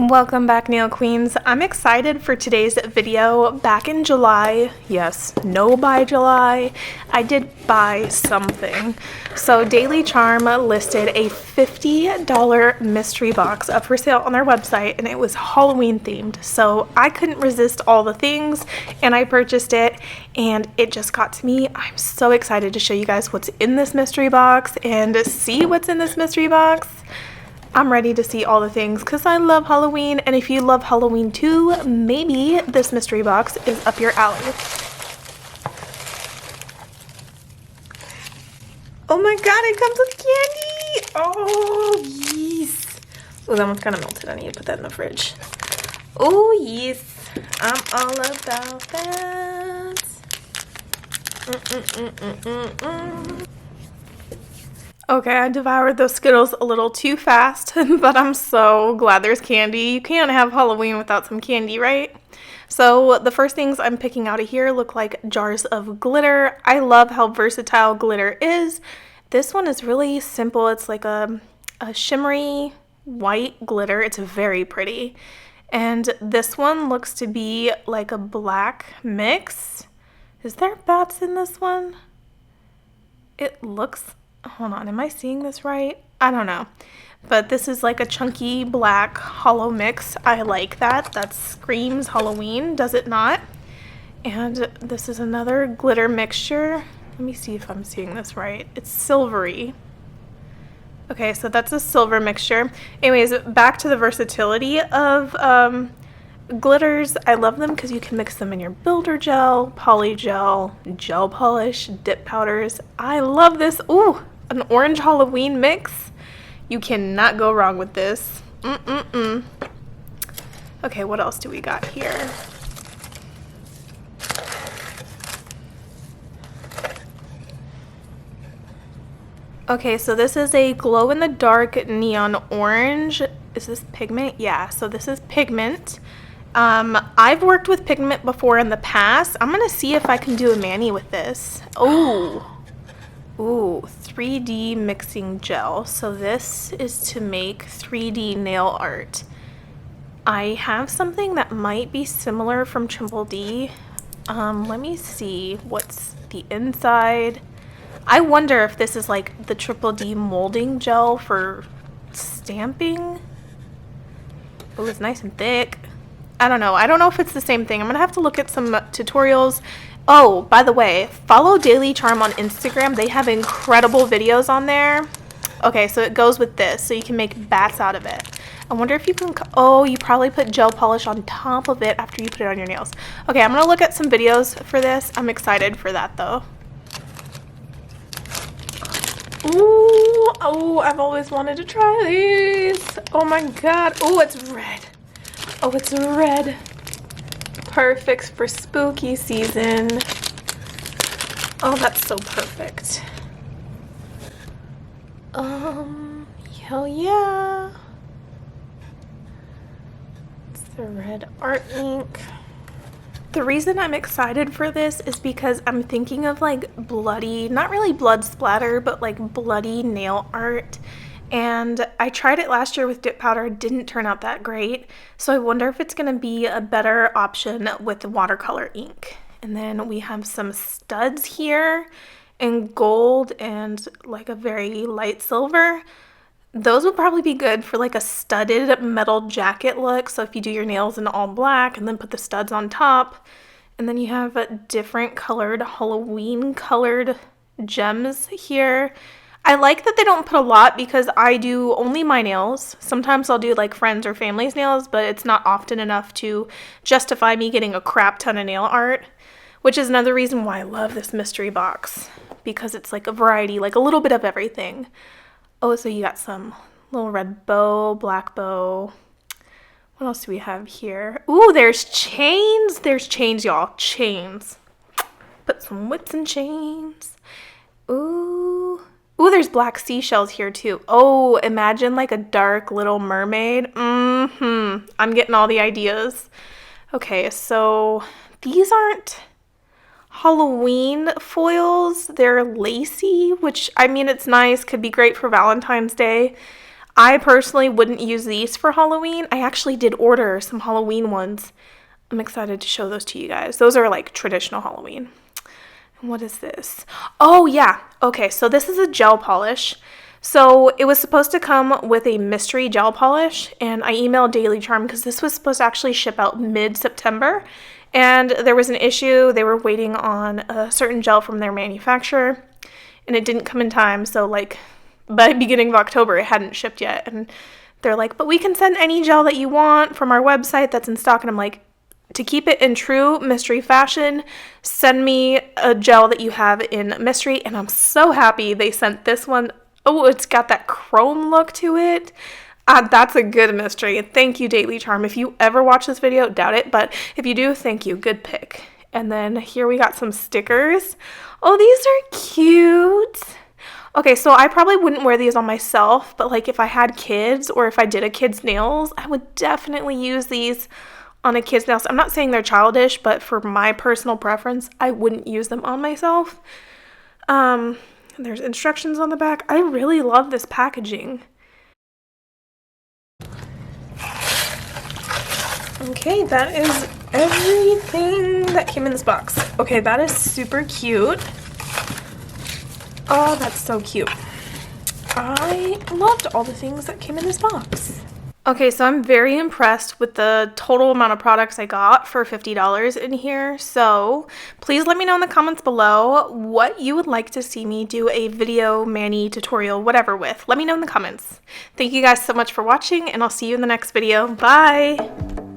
Welcome back, nail queens. I'm excited for today's video. Back in July, yes, no buy July, I did buy something. So Daily Charme listed a $50 mystery box up for sale on their website, and it was Halloween themed. So I couldn't resist all the things and I purchased it, and it just got to me. I'm so excited to show you guys what's in this mystery box and see what's in this mystery box. I'm ready to see all the things because I love Halloween, and if you love Halloween too, maybe this mystery box is up your alley. Oh my god, it comes with candy! Oh, yes. Oh, that one's kind of melted. I need to put that in the fridge. Oh, yes. I'm all about that. Okay, I devoured those Skittles a little too fast, but I'm so glad there's candy. You can't have Halloween without some candy, right? So the first things I'm picking out of here look like jars of glitter. I love how versatile glitter is. This one is really simple. It's like a shimmery white glitter. It's very pretty. And this one looks to be like a black mix. Is there bats in this one? It looks... Hold on, am I seeing this right? I don't know. But this is like a chunky black hollow mix. I like that. That screams Halloween, does it not? And this is another glitter mixture. Let me see if I'm seeing this right. It's silvery. Okay, so that's a silver mixture. Anyways, back to the versatility of glitters. I love them because you can mix them in your builder gel, poly gel, gel polish, dip powders. I love this. Ooh, an orange Halloween mix. You cannot go wrong with this. Okay, what else do we got here? Okay, so this is a glow-in-the-dark neon orange. Is this pigment? Yeah, so this is pigment. I've worked with pigment before in the past. I'm gonna see if I can do a mani with this. Oh, ooh, 3D mixing gel. So this is to make 3D nail art. I have something that might be similar from Triple D. Let me see what's the inside. I wonder if this is like the Triple D molding gel for stamping. Oh, it's nice and thick. I don't know. I don't know if it's the same thing. I'm going to have to look at some tutorials. Oh, by the way, follow Daily Charme on Instagram. They have incredible videos on there. Okay, so it goes with this. So you can make bats out of it. I wonder if you can... Oh, you probably put gel polish on top of it after you put it on your nails. Okay, I'm going to look at some videos for this. I'm excited for that, though. Ooh, oh, I've always wanted to try these. Oh, my God. Oh, it's red. Oh, it's red. Perfect for spooky season. Oh, that's so perfect. Hell yeah. It's the red art ink. The reason I'm excited for this is because I'm thinking of like bloody, not really blood splatter, but like bloody nail art. And I tried it last year with dip powder. It didn't turn out that great. So I wonder if it's going to be a better option with watercolor ink. And then we have some studs here in gold and like a very light silver. Those would probably be good for like a studded metal jacket look. So if you do your nails in all black and then put the studs on top. And then you have different colored Halloween colored gems here. I like that they don't put a lot because I do only my nails. Sometimes I'll do like friends or family's nails, but it's not often enough to justify me getting a crap ton of nail art, which is another reason why I love this mystery box, because it's like a variety, like a little bit of everything. Oh, so you got some little red bow, black bow. What else do we have here? Ooh, there's chains. There's chains, y'all. Chains. Put some whips and chains. Ooh. Ooh, there's black seashells here too. Oh, imagine like a dark little mermaid. I'm getting all the ideas. Okay, so these aren't Halloween foils. They're lacy, which, I mean, it's nice. Could be great for Valentine's Day. I personally wouldn't use these for Halloween. I actually did order some Halloween ones. I'm excited to show those to you guys. Those are like traditional Halloween. And what is this? Oh yeah. Okay, so this is a gel polish. So it was supposed to come with a mystery gel polish, and I emailed Daily Charme because this was supposed to actually ship out mid-September, and there was an issue. They were waiting on a certain gel from their manufacturer, and it didn't come in time. So like by beginning of October, it hadn't shipped yet, and they're like, but we can send any gel that you want from our website that's in stock. And I'm like, to keep it in true mystery fashion, send me a gel that you have in mystery. And I'm so happy they sent this one. Oh, it's got that chrome look to it. That's a good mystery. Thank you, Daily Charme. If you ever watch this video, doubt it, but if you do, thank you. Good pick. And then here we got some stickers. Oh, these are cute. Okay, so I probably wouldn't wear these on myself, but like if I had kids or if I did a kid's nails, I would definitely use these on a kid's nails. I'm not saying they're childish, but for my personal preference, I wouldn't use them on myself. There's instructions on the back. I really love this packaging. Okay, that is everything that came in this box. Okay, that is super cute. Oh, that's so cute. I loved all the things that came in this box. Okay, so I'm very impressed with the total amount of products I got for $50 in here. So please let me know in the comments below what you would like to see me do a video, mani, tutorial, whatever with. Let me know in the comments. Thank you guys so much for watching, and I'll see you in the next video. Bye!